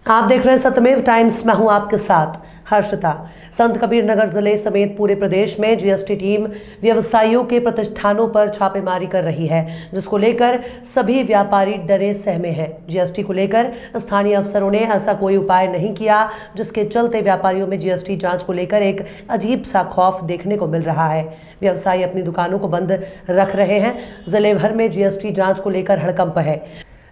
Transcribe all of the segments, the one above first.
आप देख रहे हैं सत्यमेव टाइम्स। मैं हूं आपके साथ हर्षिता। संत कबीर नगर जिले समेत पूरे प्रदेश में जीएसटी टीम व्यवसायियों के प्रतिष्ठानों पर छापेमारी कर रही है, जिसको लेकर सभी व्यापारी डरे सहमे हैं। जीएसटी को लेकर स्थानीय अफसरों ने ऐसा कोई उपाय नहीं किया, जिसके चलते व्यापारियों में जीएसटी जांच को लेकर एक अजीब सा खौफ देखने को मिल रहा है। व्यवसायी अपनी दुकानों को बंद रख रहे हैं। जिले भर में जीएसटी जांच को लेकर हड़कंप है।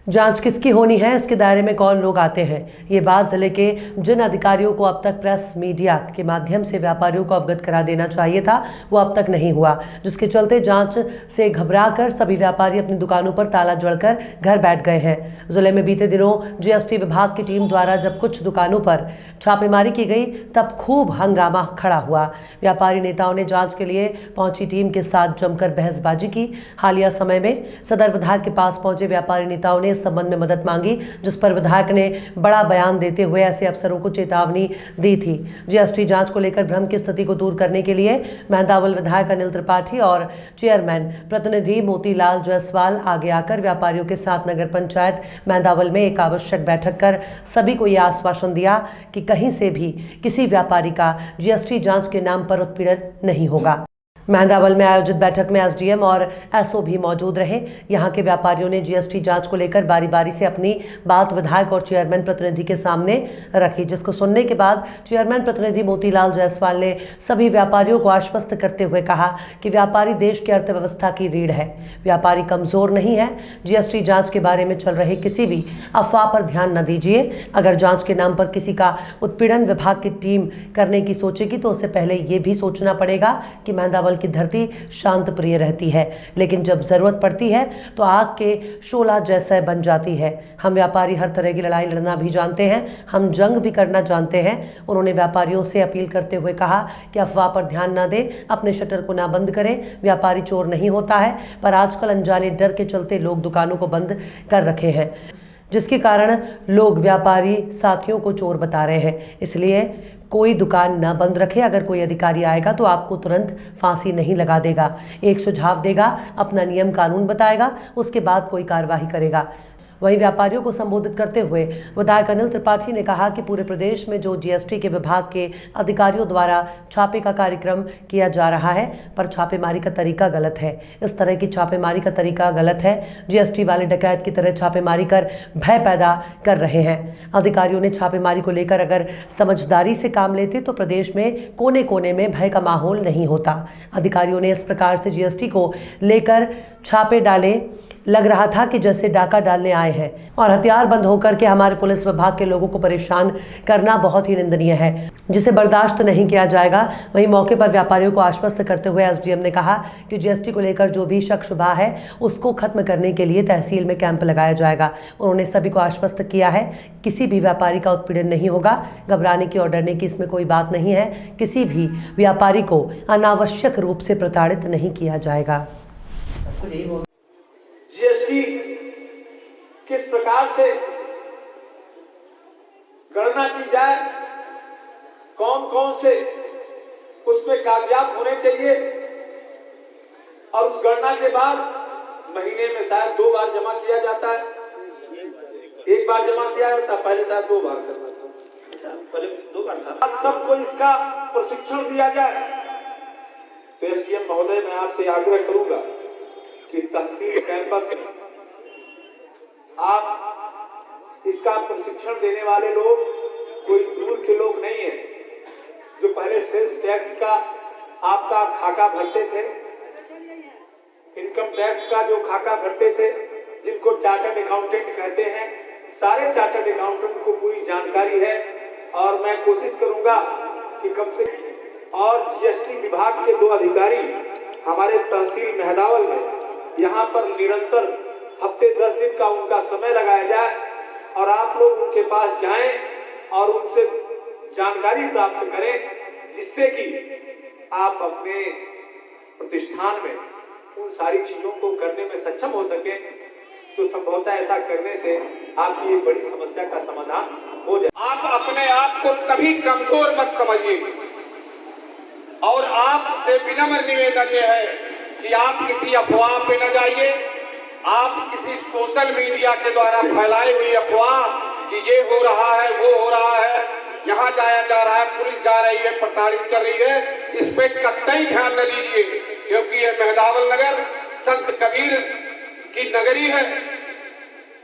जांच किसकी होनी है, इसके दायरे में कौन लोग आते हैं, ये बात जिले के जिन अधिकारियों को अब तक प्रेस मीडिया के माध्यम से व्यापारियों को अवगत करा देना चाहिए था, वो अब तक नहीं हुआ, जिसके चलते जांच से घबराकर सभी व्यापारी अपनी दुकानों पर ताला जड़कर घर बैठ गए हैं। जिले में बीते दिनों जीएसटी विभाग की टीम द्वारा जब कुछ दुकानों पर छापेमारी की गई, तब खूब हंगामा खड़ा हुआ। व्यापारी नेताओं ने जांच के लिए पहुंची टीम के साथ जमकर बहसबाजी की। हालिया समय में सदर विधायक के पास पहुंचे व्यापारी नेताओं ने इस संबंध में मदद मांगी, जिस पर विधायक ने बड़ा बयान देते हुए ऐसे अफसरों को चेतावनी दी थी। जीएसटी जांच को लेकर भ्रम की स्थिति को दूर करने के लिए मेहंदावल विधायक अनिल त्रिपाठी और चेयरमैन प्रतिनिधि मोतीलाल जायसवाल आगे आकर व्यापारियों के साथ नगर पंचायत मेहंदावल में एक आवश्यक बैठक कर सभी को यह आश्वासन दिया कि कहीं से भी किसी व्यापारी का जीएसटी जांच के नाम पर उत्पीड़न नहीं होगा। मेहंदावल में आयोजित बैठक में एसडीएम और एसओ भी मौजूद रहे। यहां के व्यापारियों ने जीएसटी जांच को लेकर बारी बारी से अपनी बात विधायक और चेयरमैन प्रतिनिधि के सामने रखी, जिसको सुनने के बाद चेयरमैन प्रतिनिधि मोतीलाल जायसवाल ने सभी व्यापारियों को आश्वस्त करते हुए कहा कि व्यापारी देश की अर्थव्यवस्था की रीढ़ है, व्यापारी कमजोर नहीं है। जीएसटी जाँच के बारे में चल रहे किसी भी अफवाह पर ध्यान न दीजिए। अगर जाँच के नाम पर किसी का उत्पीड़न विभाग की टीम करने की सोचेगी, तो उससे पहले ये भी सोचना पड़ेगा कि मेहंदावल की धरती शांत प्रिय रहती है, लेकिन जब जरूरत पड़ती है तो आग के शोला जैसा बन जाती है। हम व्यापारी हर तरह की लड़ाई लड़ना भी जानते हैं, हम जंग भी करना जानते हैं। उन्होंने व्यापारियों से अपील करते हुए कहा कि अफवाह पर ध्यान न दें, अपने शटर को ना बंद करें। व्यापारी चोर नहीं होता है, पर आजकल अनजाने डर के चलते लोग दुकानों को बंद कर रखे हैं, जिसके कारण लोग व्यापारी साथियों को चोर बता रहे हैं। इसलिए कोई दुकान ना बंद रखे। अगर कोई अधिकारी आएगा तो आपको तुरंत फांसी नहीं लगा देगा, एक सुझाव देगा, अपना नियम कानून बताएगा, उसके बाद कोई कार्रवाई करेगा। वहीं व्यापारियों को संबोधित करते हुए विधायक अनिल त्रिपाठी ने कहा कि पूरे प्रदेश में जो जीएसटी के विभाग के अधिकारियों द्वारा छापे का कार्यक्रम किया जा रहा है, पर छापेमारी का तरीका गलत है। इस तरह की छापेमारी का तरीका गलत है। जीएसटी वाले डकैत की तरह छापेमारी कर भय पैदा कर रहे हैं। अधिकारियों ने छापेमारी को लेकर अगर समझदारी से काम लेते तो प्रदेश में कोने कोने में भय का माहौल नहीं होता। अधिकारियों ने इस प्रकार से जीएसटी को लेकर छापे डाले, लग रहा था कि जैसे डाका डालने आए हैं, और हथियार बंद होकर के हमारे पुलिस विभाग के लोगों को परेशान करना बहुत ही निंदनीय है, जिसे बर्दाश्त नहीं किया जाएगा। वहीं मौके पर व्यापारियों को आश्वस्त करते हुए एसडीएम ने कहा कि जीएसटी को लेकर जो भी शक शुबा है, उसको खत्म करने के लिए तहसील में कैंप लगाया जाएगा। उन्होंने सभी को आश्वस्त किया है किसी भी व्यापारी का उत्पीड़न नहीं होगा। घबराने की और डरने की इसमें कोई बात नहीं है। किसी भी व्यापारी को अनावश्यक रूप से प्रताड़ित नहीं किया जाएगा। जीएसटी किस प्रकार से गणना की जाए, कौन कौन से उसमें कागजात होने चाहिए, और उस गणना के बाद महीने में शायद 2 बार जमा किया जाता है, 1 बार जमा किया जाता, पहले शायद 2 बार करना था, पहले 2 बार था। आज सबको इसका प्रशिक्षण दिया जाए। तो एसडीएम महोदय, मैं आपसे आग्रह करूंगा कि तहसील कैंपस में आप इसका प्रशिक्षण देने वाले लोग कोई दूर के लोग नहीं हैं, जो पहले सेल्स टैक्स का आपका खाका भरते थे, इनकम टैक्स का जो खाका भरते थे, जिनको चार्टर्ड अकाउंटेंट कहते हैं। सारे चार्टर्ड अकाउंटेंट को पूरी जानकारी है, और मैं कोशिश करूंगा कि कम से और जीएसटी विभाग के 2 अधिकारी हमारे तहसील मेहंदावल में यहाँ पर निरंतर हफ्ते 10 दिन का उनका समय लगाया जाए, और आप लोग उनके पास जाएं और उनसे जानकारी प्राप्त करें, जिससे कि आप अपने प्रतिष्ठान में उन सारी चीजों को करने में सक्षम हो सके। तो संभवतः ऐसा करने से आपकी एक बड़ी समस्या का समाधान हो जाए। आप अपने आप को कभी कमजोर मत समझिए, और आपसे विनम्र निवेदन यह है कि आप किसी अफवाह पे न जाइए। आप किसी सोशल मीडिया के द्वारा फैलाई हुई अफवाह कि ये हो रहा है, वो हो रहा है, यहाँ जाया जा रहा है, पुलिस जा रही है, प्रताड़ित कर रही है, इस पे कतई ध्यान न दीजिए, क्योंकि ये मेहदावल नगर संत कबीर की नगरी है,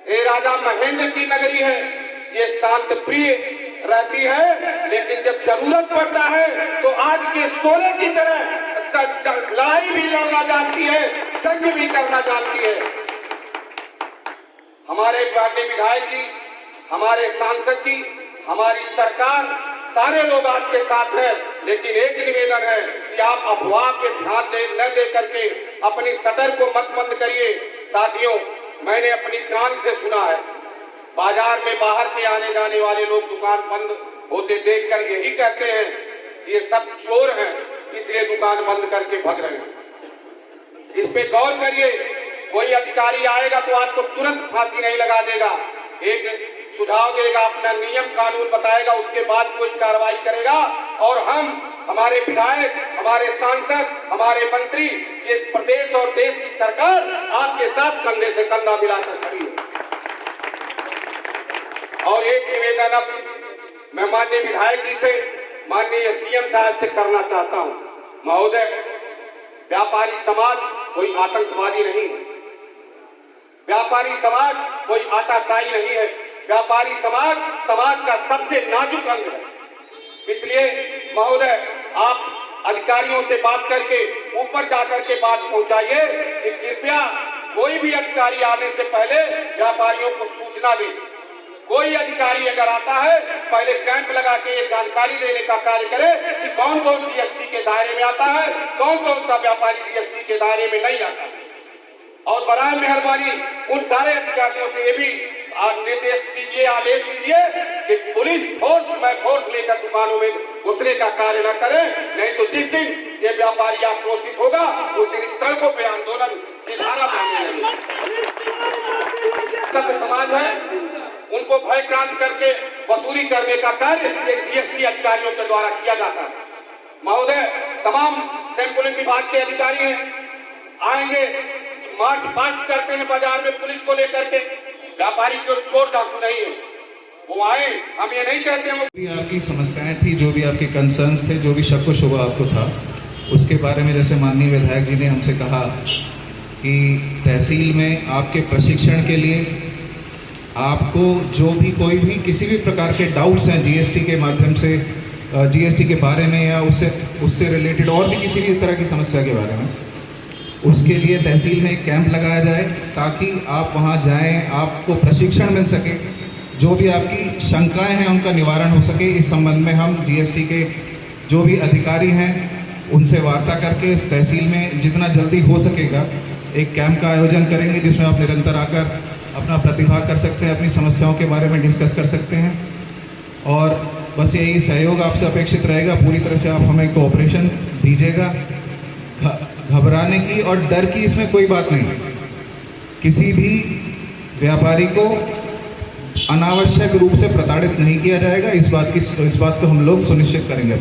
ये राजा महेंद्र की नगरी है, ये शांत प्रिय रहती है, लेकिन जब जरूरत पड़ता है तो आज के सोने की तरह लड़ाई भी लड़ना जानती है, जंग भी करना जानती है। हमारे माननीय विधायक जी, हमारे सांसद जी, हमारी सरकार, सारे लोग आपके साथ हैं, लेकिन एक निवेदन है कि आप अफवाह पे ध्यान न दे करके अपनी सटर को मत बंद करिए। साथियों, मैंने अपनी कान से सुना है, बाजार में बाहर के आने जाने वाले लोग दुकान बंद होते देखकर यही कहते हैं ये सब चोर हैं, इसलिए दुकान बंद करके भाग रहे हैं। इस पे गौर करिए, कोई अधिकारी आएगा तो आपको तुरंत फांसी नहीं लगा देगा, एक सुझाव देगा, अपना नियम कानून बताएगा, उसके बाद कोई कार्रवाई करेगा। और हम, हमारे विधायक, हमारे सांसद, हमारे मंत्री, ये प्रदेश और देश की सरकार आपके साथ कंधे से कंधा मिलाकर खड़ी है। और एक निवेदन अब मैं माननीय विधायक जी से, माननीय सीएम साहब से करना चाहता हूं। महोदय, व्यापारी समाज कोई आतंकवादी नहीं है, व्यापारी समाज कोई आताताई नहीं है, व्यापारी समाज समाज का सबसे नाजुक अंग है। इसलिए महोदय, आप अधिकारियों से बात करके ऊपर जाकर के बात पहुंचाइए कि कृपया कोई भी अधिकारी आने से पहले व्यापारियों को सूचना दे। कोई अधिकारी अगर आता है, पहले कैंप लगा के ये जानकारी देने का कार्य करे कि कौन कौन जीएसटी के दायरे में आता है, कौन कौन सा व्यापारी जीएसटी के दायरे में नहीं आता। और बराए मेहरबानी उन सारे अधिकारियों से ये भी निर्देश दीजिए, आदेश दीजिए कि पुलिस फोर्स लेकर दुकानों में घुसने का कार्य न करे, नहीं तो जिस दिन ये व्यापारी आक्रोशित होगा उस दिन सड़कों पे आंदोलन की धारा बहने लगेगी। सभ्य समाज है, उनको भयक्रांत करके वसूली करने का कार्य ये जीएसटी अधिकारियों के द्वारा किया जाता है। महोदय, तमाम सैंपलिंग विभाग के अधिकारी हैं, आएंगे, मार्च पास्ट करते हैं बाजार में पुलिस को लेकर के, व्यापारी को चोर डाकू नहीं है, वो आए, हम ये नहीं कहते हैं। भी आपकी समस्याएं थी, जो भी आपके कंसर्न्स थे, जो भी शक व शुबा आपको था, उसके बारे में जैसे माननीय विधायक जी ने हमसे कहा कि तहसील में आपके प्रशिक्षण के लिए आपको जो भी कोई भी किसी भी प्रकार के डाउट्स हैं जीएसटी के माध्यम से, जीएसटी के बारे में या उससे रिलेटेड और भी किसी भी तरह की समस्या के बारे में, उसके लिए तहसील में एक कैंप लगाया जाए ताकि आप वहां जाएं, आपको प्रशिक्षण मिल सके, जो भी आपकी शंकाएं हैं उनका निवारण हो सके। इस संबंध में हम जीएसटी के जो भी अधिकारी हैं उनसे वार्ता करके इस तहसील में जितना जल्दी हो सकेगा एक कैंप का आयोजन करेंगे, जिसमें आप निरंतर आकर अपना प्रतिभा कर सकते हैं, अपनी समस्याओं के बारे में डिस्कस कर सकते हैं। और बस यही सहयोग आपसे अपेक्षित रहेगा, पूरी तरह से आप हमें कोऑपरेशन दीजिएगा। घबराने की और डर की इसमें कोई बात नहीं, किसी भी व्यापारी को अनावश्यक रूप से प्रताड़ित नहीं किया जाएगा, इस बात को हम लोग सुनिश्चित करेंगे।